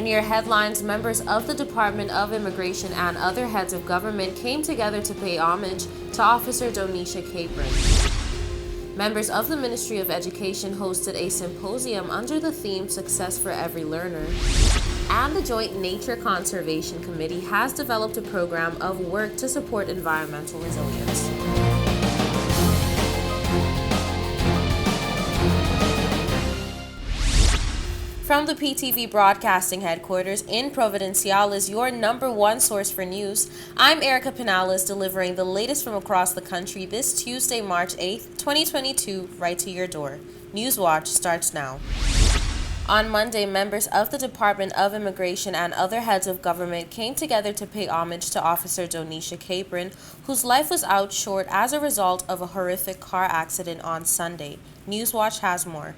In your headlines, members of the Department of Immigration and other heads of government came together to pay homage to Officer Donisha Capron. Members of the Ministry of Education hosted a symposium under the theme Success for Every Learner. And the Joint Nature Conservation Committee has developed a program of work to support environmental resilience. From the PTV Broadcasting Headquarters in Providenciales, your number one source for news, I'm Erica Pinales, delivering the latest from across the country this Tuesday, March 8th, 2022, right to your door. Newswatch starts now. On Monday, members of the Department of Immigration and other heads of government came together to pay homage to Officer Donisha Capron, whose life was out short as a result of a horrific car accident on Sunday. Newswatch has more.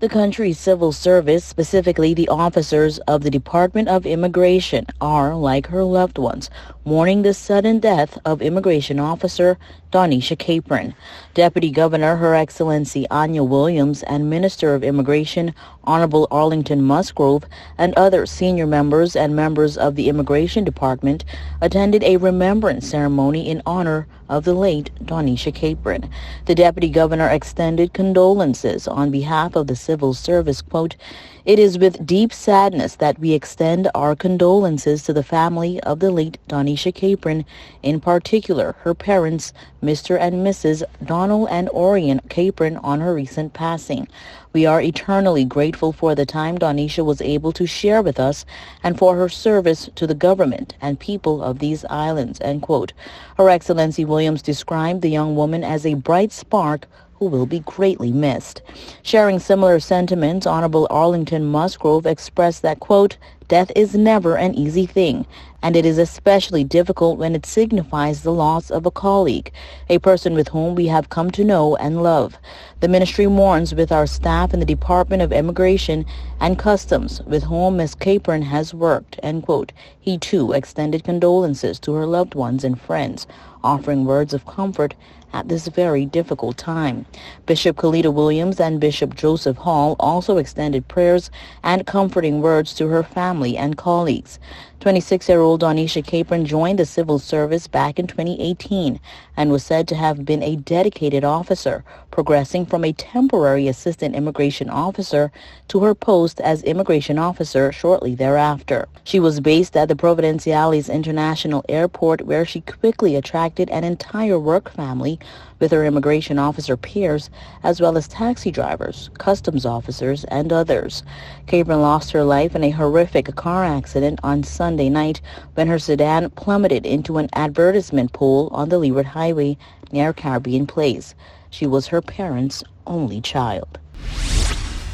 The country's civil service, specifically the officers of the Department of Immigration, are, like her loved ones, mourning the sudden death of Immigration Officer Donisha Capron. Deputy Governor Her Excellency Anya Williams and Minister of Immigration Honorable Arlington Musgrove and other senior members and members of the Immigration Department attended a remembrance ceremony in honor of the late Donisha Capron. The Deputy Governor extended condolences on behalf of the civil service. Quote, "It is with deep sadness that we extend our condolences to the family of the late Donisha Capron, in particular her parents, Mr. and Mrs. Donald and Orion Capron, on her recent passing. We are eternally grateful for the time Donisha was able to share with us and for her service to the government and people of these islands." End quote. Her Excellency Williams described the young woman as a bright spark who will be greatly missed. Sharing similar sentiments, Honorable Arlington Musgrove expressed that, quote, "Death is never an easy thing, and it is especially difficult when it signifies the loss of a colleague, a person with whom we have come to know and love. The ministry mourns with our staff in the Department of Immigration and Customs, with whom Ms. Capron has worked." End quote. He, too, extended condolences to her loved ones and friends, offering words of comfort at this very difficult time. Bishop Kalita Williams and Bishop Joseph Hall also extended prayers and comforting words to her family and colleagues. 26-year-old Donisha Capron joined the civil service back in 2018 and was said to have been a dedicated officer, progressing from a temporary assistant immigration officer to her post as immigration officer shortly thereafter. She was based at the Providenciales International Airport, where she quickly attracted an entire work family with her immigration officer peers, as well as taxi drivers, customs officers, and others. Capron lost her life in a horrific car accident on Sunday night when her sedan plummeted into an advertisement pole on the Leeward Highway near Caribbean Place. She was her parents' only child.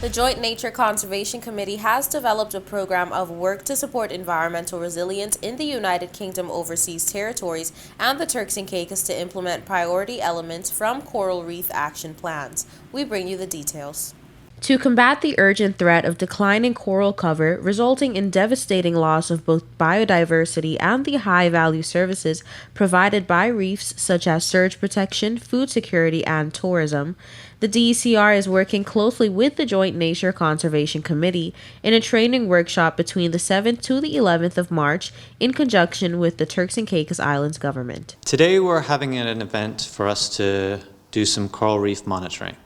The Joint Nature Conservation Committee has developed a program of work to support environmental resilience in the United Kingdom overseas territories and the Turks and Caicos to implement priority elements from coral reef action plans. We bring you the details. To combat the urgent threat of declining coral cover resulting in devastating loss of both biodiversity and the high-value services provided by reefs such as surge protection, food security, and tourism, the DECR is working closely with the Joint Nature Conservation Committee in a training workshop between the 7th to the 11th of March in conjunction with the Turks and Caicos Islands government. Today we're having an event for us to do some coral reef monitoring.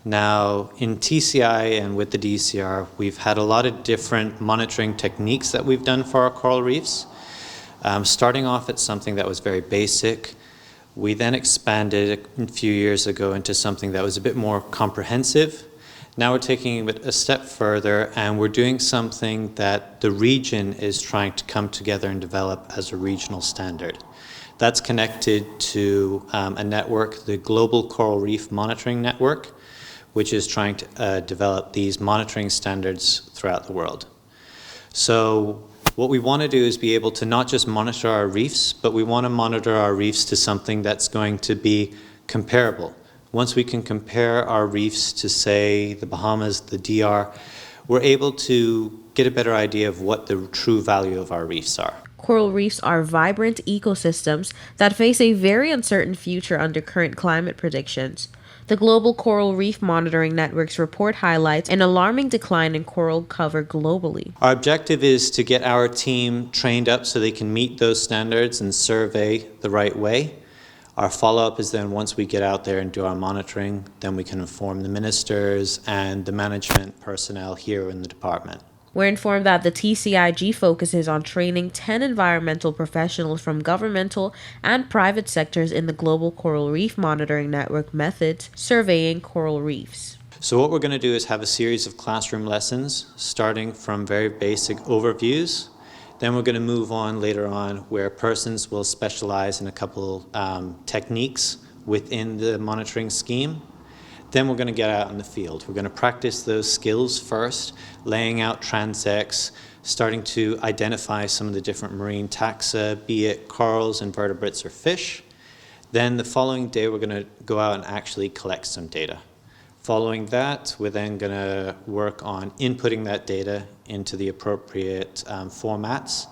Now, in TCI and with the DCR, we've had a lot of different monitoring techniques that we've done for our coral reefs. Starting off at something that was very basic, we then expanded a few years ago into something that was a bit more comprehensive. Now we're taking it a step further, and we're doing something that the region is trying to come together and develop as a regional standard. That's connected to a network, the Global Coral Reef Monitoring Network, which is trying to develop these monitoring standards throughout the world. So what we want to do is be able to not just monitor our reefs, but we want to monitor our reefs to something that's going to be comparable. Once we can compare our reefs to, say, the Bahamas, the DR, we're able to get a better idea of what the true value of our reefs are. Coral reefs are vibrant ecosystems that face a very uncertain future under current climate predictions. The Global Coral Reef Monitoring Network's report highlights an alarming decline in coral cover globally. Our objective is to get our team trained up so they can meet those standards and survey the right way. Our follow-up is then once we get out there and do our monitoring, then we can inform the ministers and the management personnel here in the department. We're informed that the TCIG focuses on training 10 environmental professionals from governmental and private sectors in the Global Coral Reef Monitoring Network methods surveying coral reefs. So what we're going to do is have a series of classroom lessons starting from very basic overviews. Then we're going to move on later on where persons will specialize in a couple techniques within the monitoring scheme. Then we're going to get out in the field. We're going to practice those skills first, laying out transects, starting to identify some of the different marine taxa, be it corals, invertebrates, or fish. Then the following day, we're going to go out and actually collect some data. Following that, we're then going to work on inputting that data into the appropriate formats.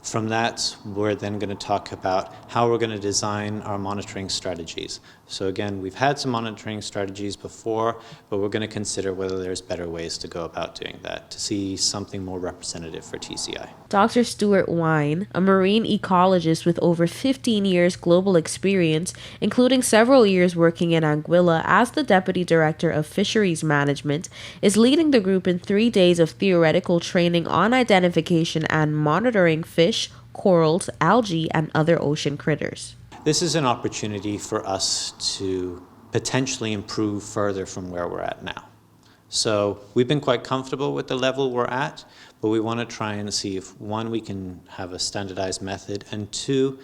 From that, we're then going to talk about how we're going to design our monitoring strategies. So again, we've had some monitoring strategies before, but we're going to consider whether there's better ways to go about doing that to see something more representative for TCI. Dr. Stuart Wine, a marine ecologist with over 15 years global experience, including several years working in Anguilla as the Deputy Director of Fisheries Management, is leading the group in 3 days of theoretical training on identification and monitoring fish, corals, algae, and other ocean critters. This is an opportunity for us to potentially improve further from where we're at now. So we've been quite comfortable with the level we're at, but we want to try and see if, one, we can have a standardized method, and two,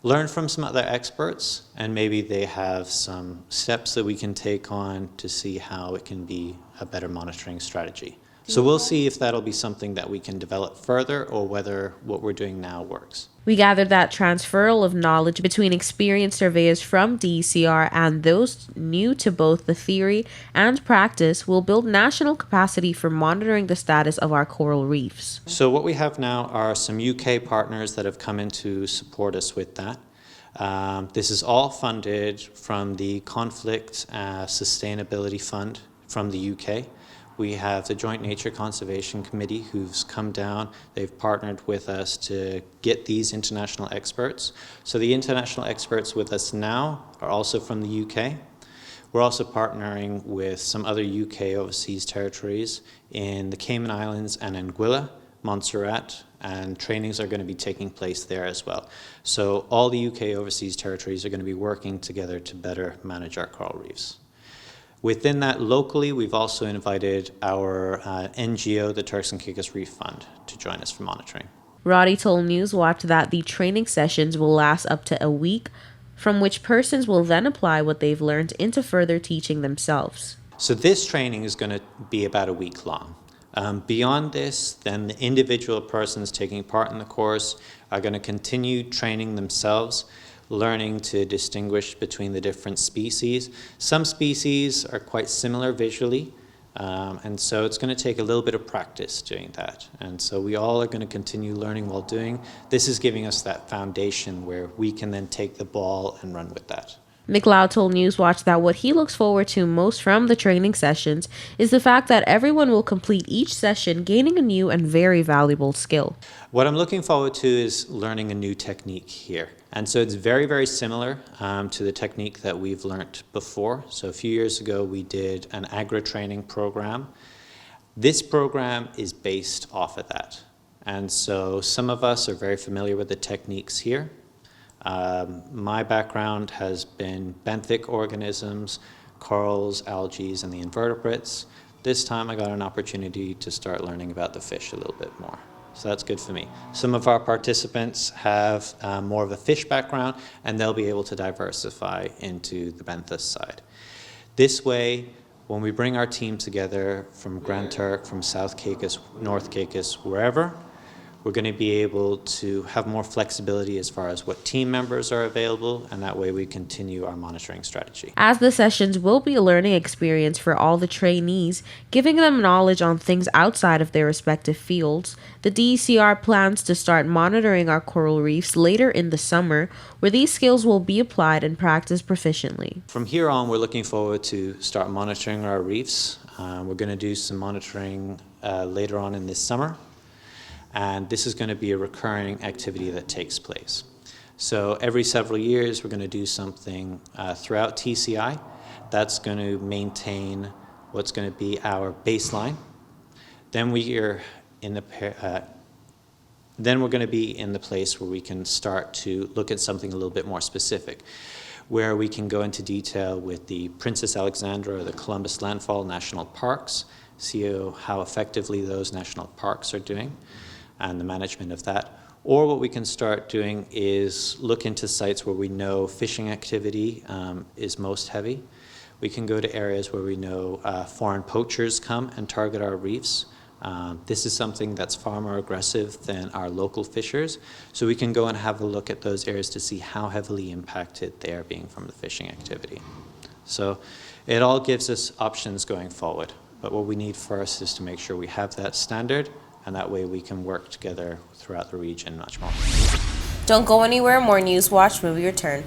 learn from some other experts, and maybe they have some steps that we can take on to see how it can be a better monitoring strategy. So we'll see if that'll be something that we can develop further or whether what we're doing now works. We gathered that transferal of knowledge between experienced surveyors from DECR and those new to both the theory and practice will build national capacity for monitoring the status of our coral reefs. So what we have now are some UK partners that have come in to support us with that. This is all funded from the Conflict Sustainability Fund from the UK. We have the Joint Nature Conservation Committee who's come down. They've partnered with us to get these international experts. So the international experts with us now are also from the UK. We're also partnering with some other UK overseas territories in the Cayman Islands and Anguilla, Montserrat, and trainings are going to be taking place there as well. So all the UK overseas territories are going to be working together to better manage our coral reefs. Within that, locally, we've also invited our NGO, the Turks and Caicos Reef Fund, to join us for monitoring. Roddy told Newswatch that the training sessions will last up to a week, from which persons will then apply what they've learned into further teaching themselves. So this training is going to be about a week long. Beyond this, then the individual persons taking part in the course are going to continue training themselves, learning to distinguish between the different species. Some species are quite similar visually, and so it's going to take a little bit of practice doing that. And so we all are going to continue learning while doing. This is giving us that foundation where we can then take the ball and run with that. McLeod told Newswatch that what he looks forward to most from the training sessions is the fact that everyone will complete each session gaining a new and very valuable skill. What I'm looking forward to is learning a new technique here. And so it's very, very similar to the technique that we've learned before. So a few years ago, we did an agri-training program. This program is based off of that. And so some of us are very familiar with the techniques here. My background has been benthic organisms, corals, algae, and the invertebrates. This time I got an opportunity to start learning about the fish a little bit more. So that's good for me. Some of our participants have more of a fish background, and they'll be able to diversify into the benthos side. This way, when we bring our team together from Grand Turk, from South Caicos, North Caicos, wherever, We're going to be able to have more flexibility as far as what team members are available, and that way we continue our monitoring strategy. As the sessions will be a learning experience for all the trainees, giving them knowledge on things outside of their respective fields, the DECR plans to start monitoring our coral reefs later in the summer, where these skills will be applied and practiced proficiently. From here on, we're looking forward to start monitoring our reefs. We're going to do some monitoring later on in this summer. And this is going to be a recurring activity that takes place. So every several years, we're going to do something throughout TCI that's going to maintain what's going to be our baseline. Then we're going to be in the place where we can start to look at something a little bit more specific, where we can go into detail with the Princess Alexandra or the Columbus Landfall National Parks, see how effectively those national parks are doing, and the management of that. Or what we can start doing is look into sites where we know fishing activity is most heavy. We can go to areas where we know foreign poachers come and target our reefs. This is something that's far more aggressive than our local fishers. So we can go and have a look at those areas to see how heavily impacted they are being from the fishing activity. So it all gives us options going forward. But what we need first is to make sure we have that standard, and that way we can work together throughout the region much more. Don't go anywhere. More News Watch when we return.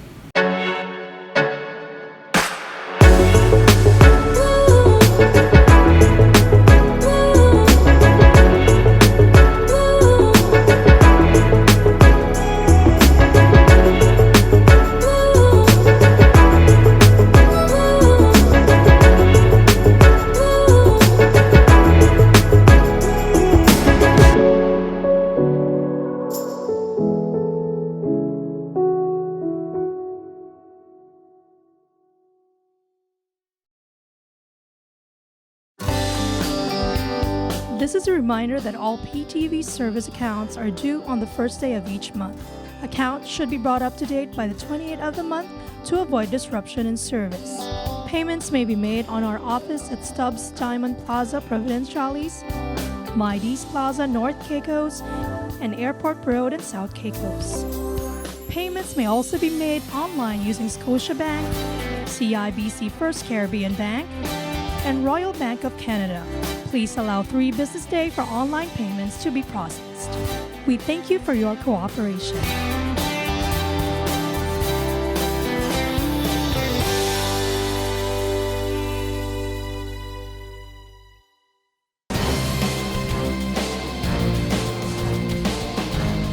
This is a reminder that all PTV service accounts are due on the first day of each month. Accounts should be brought up to date by the 28th of the month to avoid disruption in service. Payments may be made on our office at Stubbs Diamond Plaza, Providenciales, Mides Plaza, North Caicos, and Airport Road in South Caicos. Payments may also be made online using Scotiabank, CIBC First Caribbean Bank, and Royal Bank of Canada. Please allow 3 business days for online payments to be processed. We thank you for your cooperation.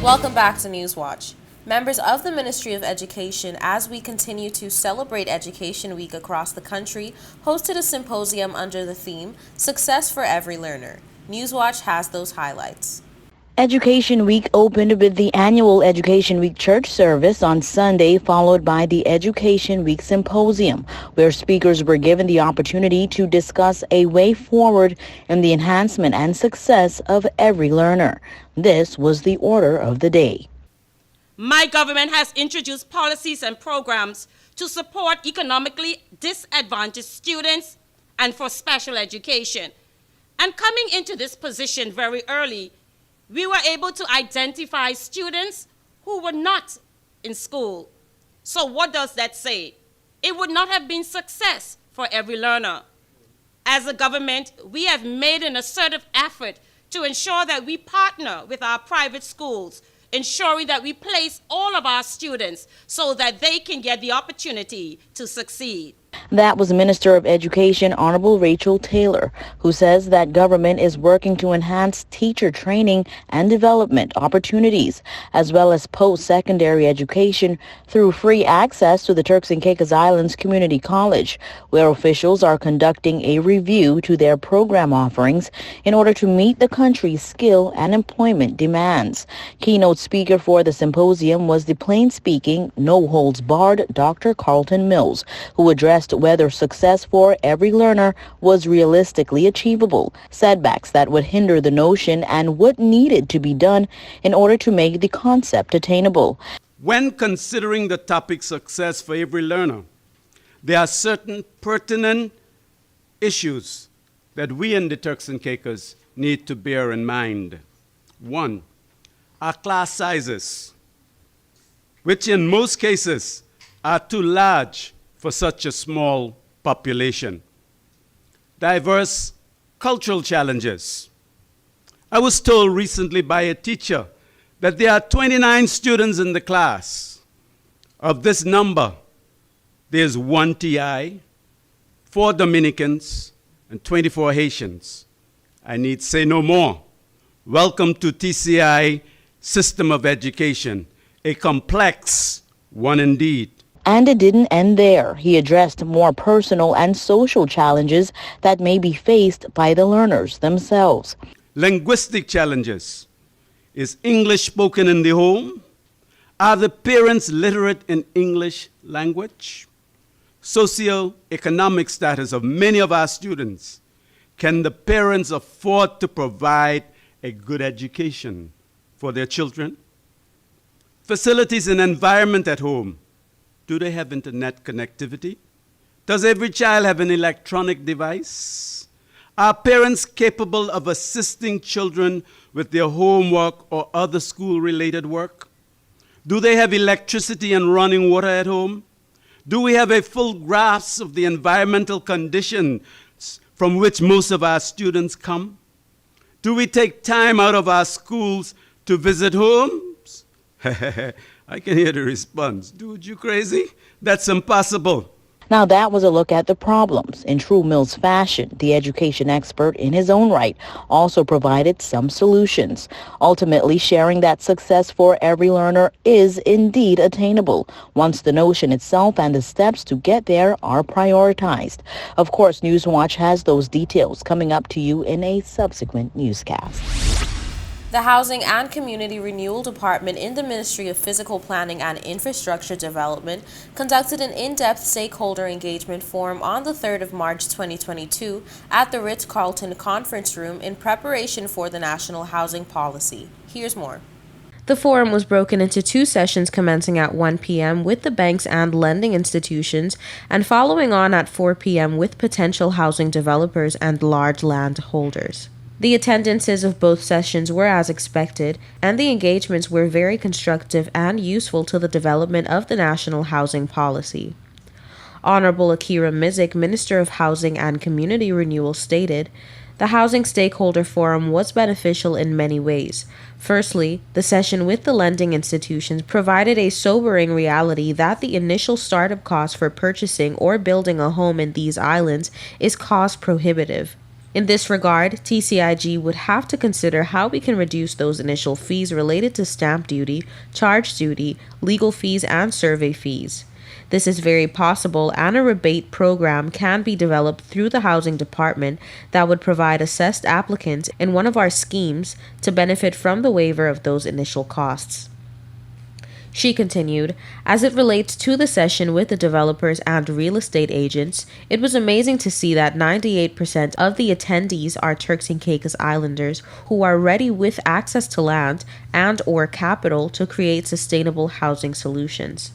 Welcome back to Newswatch. Members of the Ministry of Education, as we continue to celebrate Education Week across the country, hosted a symposium under the theme, Success for Every Learner. Newswatch has those highlights. Education Week opened with the annual Education Week church service on Sunday, followed by the Education Week Symposium, where speakers were given the opportunity to discuss a way forward in the enhancement and success of every learner. This was the order of the day. My government has introduced policies and programs to support economically disadvantaged students and for special education. And coming into this position very early, we were able to identify students who were not in school. So what does that say? It would not have been success for every learner. As a government, we have made an assertive effort to ensure that we partner with our private schools, ensuring that we place all of our students so that they can get the opportunity to succeed. That was Minister of Education Honorable Rachel Taylor, who says that government is working to enhance teacher training and development opportunities, as well as post-secondary education through free access to the Turks and Caicos Islands Community College, where officials are conducting a review to their program offerings in order to meet the country's skill and employment demands. Keynote speaker for the symposium was the plain-speaking, no-holds-barred Dr. Carlton Mills, who addressed whether success for every learner was realistically achievable, setbacks that would hinder the notion, and what needed to be done in order to make the concept attainable. When considering the topic success for every learner, there are certain pertinent issues that we in the Turks and Caicos need to bear in mind. 1, are class sizes, which in most cases are too large for such a small population. Diverse cultural challenges. I was told recently by a teacher that there are 29 students in the class. Of this number, there's 1 TI, 4 Dominicans, and 24 Haitians. I need say no more. Welcome to TCI System of Education, a complex one indeed. And it didn't end there. He addressed more personal and social challenges that may be faced by the learners themselves. Linguistic challenges. Is English spoken in the home? Are the parents literate in English language? Socioeconomic status of many of our students. Can the parents afford to provide a good education for their children? Facilities and environment at home. Do they have internet connectivity? Does every child have an electronic device? Are parents capable of assisting children with their homework or other school-related work? Do they have electricity and running water at home? Do we have a full grasp of the environmental conditions from which most of our students come? Do we take time out of our schools to visit homes? I can hear the response. Dude, you crazy? That's impossible. Now that was a look at the problems. In true Mills fashion, the education expert in his own right also provided some solutions, ultimately sharing that success for every learner is indeed attainable once the notion itself and the steps to get there are prioritized. Of course, Newswatch has those details coming up to you in a subsequent newscast. The Housing and Community Renewal Department in the Ministry of Physical Planning and Infrastructure Development conducted an in-depth stakeholder engagement forum on the 3rd of March 2022 at the Ritz-Carlton Conference Room in preparation for the National Housing Policy. Here's more. The forum was broken into 2 sessions commencing at 1 p.m. with the banks and lending institutions and following on at 4 p.m. with potential housing developers and large landholders. The attendances of both sessions were as expected, and the engagements were very constructive and useful to the development of the National Housing Policy. Honorable Akira Mizik, Minister of Housing and Community Renewal, stated, "The Housing Stakeholder Forum was beneficial in many ways. Firstly, the session with the lending institutions provided a sobering reality that the initial startup cost for purchasing or building a home in these islands is cost prohibitive. In this regard, TCIG would have to consider how we can reduce those initial fees related to stamp duty, charge duty, legal fees, and survey fees. This is very possible, and a rebate program can be developed through the Housing Department that would provide assessed applicants in one of our schemes to benefit from the waiver of those initial costs." She continued, "As it relates to the session with the developers and real estate agents, it was amazing to see that 98% of the attendees are Turks and Caicos Islanders who are ready with access to land and or capital to create sustainable housing solutions.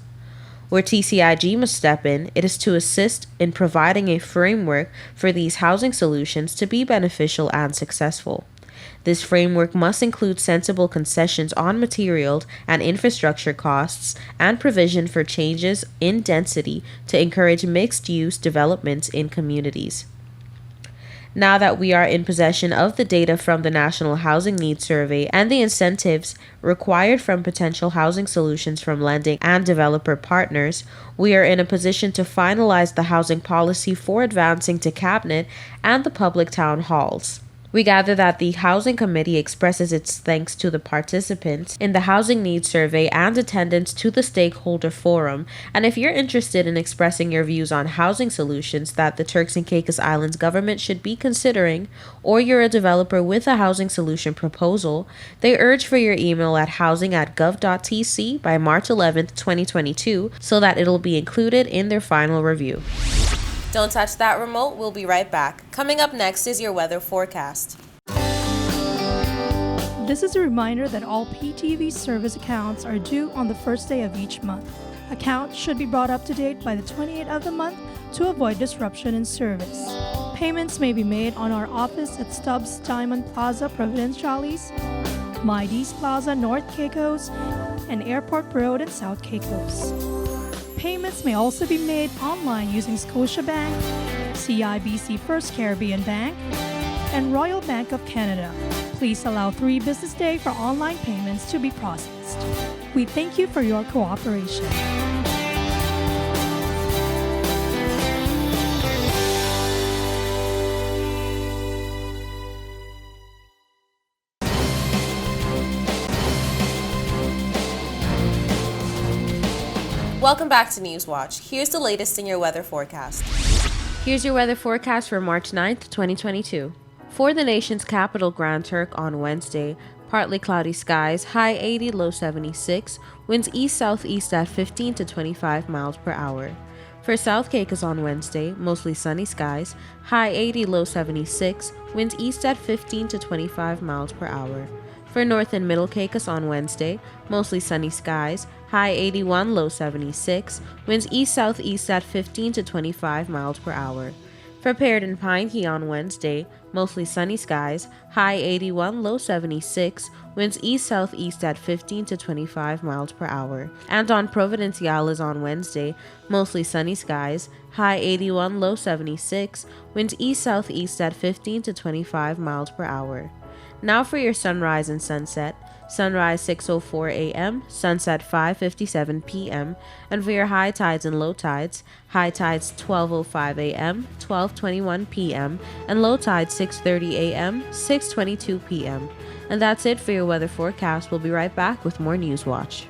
Where TCIG must step in, it is to assist in providing a framework for these housing solutions to be beneficial and successful. This framework must include sensible concessions on material and infrastructure costs and provision for changes in density to encourage mixed-use developments in communities. Now that we are in possession of the data from the National Housing Needs Survey and the incentives required from potential housing solutions from lending and developer partners, we are in a position to finalize the housing policy for advancing to Cabinet and the public town halls. We gather that the Housing Committee expresses its thanks to the participants in the Housing Needs Survey and attendance to the Stakeholder Forum, and if you're interested in expressing your views on housing solutions that the Turks and Caicos Islands government should be considering, or you're a developer with a housing solution proposal, they urge for your email at housing@gov.tc by March 11th, 2022, so that it'll be included in their final review. Don't touch that remote, we'll be right back. Coming up next is your weather forecast. This is a reminder that all PTV service accounts are due on the first day of each month. Accounts should be brought up to date by the 28th of the month to avoid disruption in service. Payments may be made on our office at Stubbs Diamond Plaza, Providenciales, Mides Plaza, North Caicos, and Airport Road in South Caicos. Payments may also be made online using Scotiabank, CIBC First Caribbean Bank, and Royal Bank of Canada. Please allow 3 business days for online payments to be processed. We thank you for your cooperation. Welcome back to Newswatch. Here's the latest in your weather forecast. Here's your weather forecast for March 9th, 2022. For the nation's capital, Grand Turk, on Wednesday, partly cloudy skies, high 80, low 76, winds east-southeast at 15 to 25 miles per hour. For South Caicos on Wednesday, mostly sunny skies, high 80, low 76, winds east at 15 to 25 miles per hour. For North and Middle Caicos on Wednesday, mostly sunny skies, high 81, low 76, winds east-southeast at 15 to 25 miles per hour. For Pared and Pine Key on Wednesday, mostly sunny skies, high 81, low 76, winds east-southeast at 15 to 25 miles per hour. And on Providenciales on Wednesday, mostly sunny skies, high 81, low 76, winds east-southeast at 15 to 25 miles per hour. Now for your sunrise and sunset. Sunrise 6:04 a.m., sunset 5:57 p.m., and for your high tides and low tides, high tides 12:05 a.m., 12:21 p.m., and low tides 6:30 a.m., 6:22 p.m. And that's it for your weather forecast. We'll be right back with more Newswatch.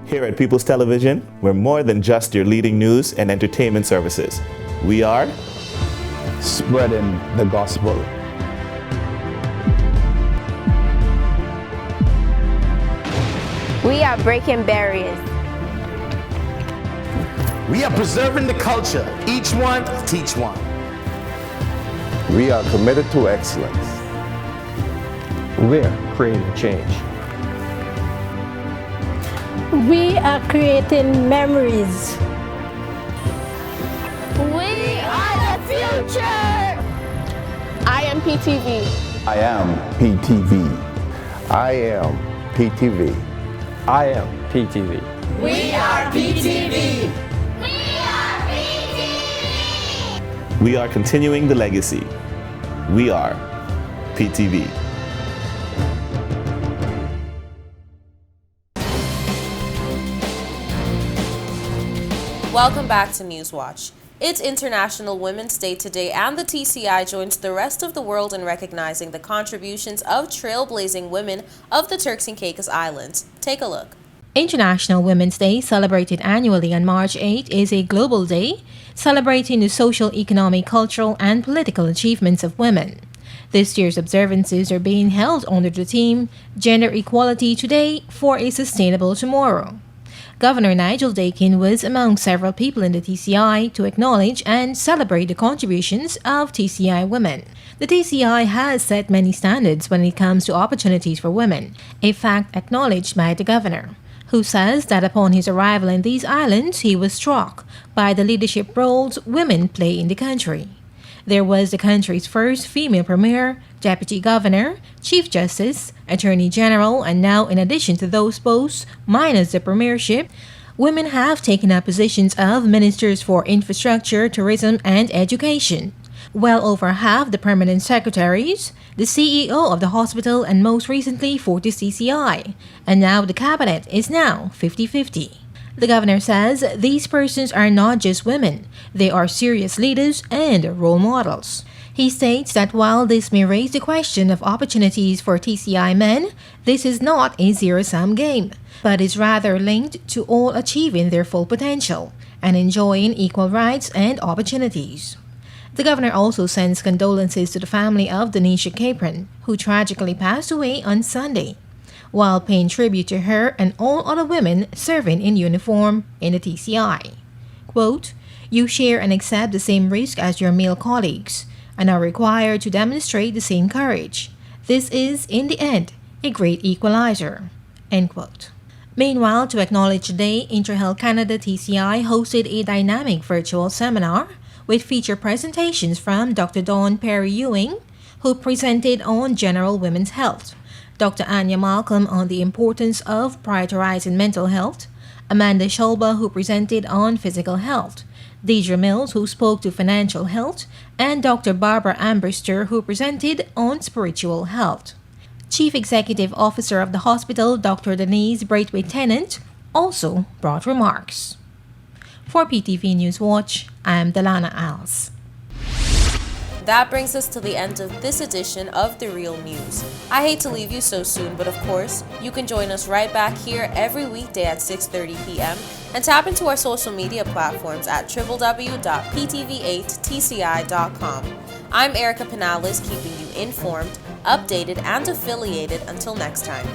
Here at People's Television, we're more than just your leading news and entertainment services. We are spreading the gospel. We are breaking barriers. We are preserving the culture. Each one, teach one. We are committed to excellence. We're creating change. We are creating memories. We are the future. I am PTV. I am PTV. I am PTV. I am PTV. We are PTV. We are PTV. We are continuing the legacy. We are PTV. Welcome back to Newswatch. It's International Women's Day today, and the TCI joins the rest of the world in recognizing the contributions of trailblazing women of the Turks and Caicos Islands. Take a look. International Women's Day, celebrated annually on March 8, is a global day celebrating the social, economic, cultural, and political achievements of women. This year's observances are being held under the theme Gender Equality Today for a Sustainable Tomorrow. Governor Nigel Dakin was among several people in the TCI to acknowledge and celebrate the contributions of TCI women. The TCI has set many standards when it comes to opportunities for women, a fact acknowledged by the governor, who says that upon his arrival in these islands, he was struck by the leadership roles women play in the country. There was the country's first female premier, deputy governor, chief justice, attorney general, and now in addition to those posts, minus the premiership, women have taken up positions of ministers for infrastructure, tourism, and education. Well over half the permanent secretaries, the CEO of the hospital, and most recently for the CCI. And now the cabinet is now 50-50. The governor says these persons are not just women, they are serious leaders and role models. He states that while this may raise the question of opportunities for TCI men, this is not a zero-sum game, but is rather linked to all achieving their full potential, and enjoying equal rights and opportunities. The governor also sends condolences to the family of Denisha Capron, who tragically passed away on Sunday, while paying tribute to her and all other women serving in uniform in the TCI. Quote, "You share and accept the same risk as your male colleagues and are required to demonstrate the same courage. This is, in the end, a great equalizer." End quote. Meanwhile, to acknowledge the day, IntraHealth Canada TCI hosted a dynamic virtual seminar with feature presentations from Dr. Dawn Perry-Ewing, who presented on general women's health, Dr. Anya Malcolm on the importance of prioritizing mental health, Amanda Scholba, who presented on physical health, Deidre Mills, who spoke to financial health, and Dr. Barbara Ambrister, who presented on spiritual health. Chief Executive Officer of the hospital, Dr. Denise Braithwaite-Tennant, also brought remarks. For PTV News Watch, I am Delana Als. That brings us to the end of this edition of The Real News. I hate to leave you so soon, but of course, you can join us right back here every weekday at 6:30 p.m. and tap into our social media platforms at www.ptv8tci.com. I'm Erica Pinales, keeping you informed, updated, and affiliated until next time.